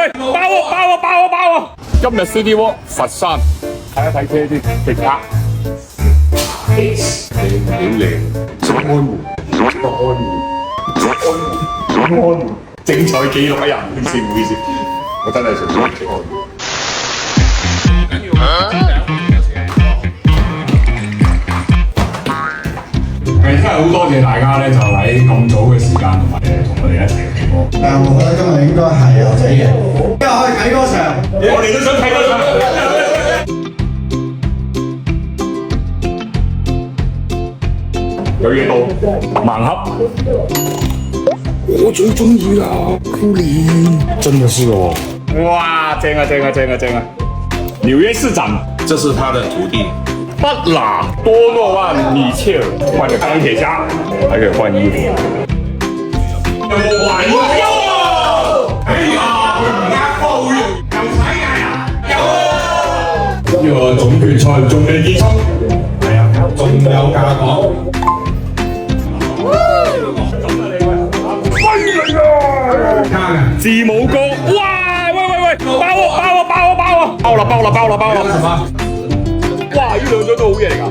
喂，包！今日 City Walk 佛山，睇一睇車先，極卡。靚，什麼安湖？精彩記錄啊！人，唔好意思，我真係純粹安湖。真係好多謝大家咧，就喺咁早嘅時間同埋同我哋一齊睇波。我覺得今日應該係有仔嘅，今日可以睇多場，我哋都想睇多場。有嘢到，盲盒。我最中意啦，酷里，真的是哦。哇，正啊！紐約市長，这是他的徒弟。巴拉多諾萬米切爾換個鋼鐵俠，還可以換衣服。有冇玩過？哎呀，佢唔呃波嘅，又睇啊！有。呢個總決賽仲未結束，係啊，仲有價講。威啊！字母哥，哇！喂，包啦！哇！呢兩張都好嘢嚟㗎。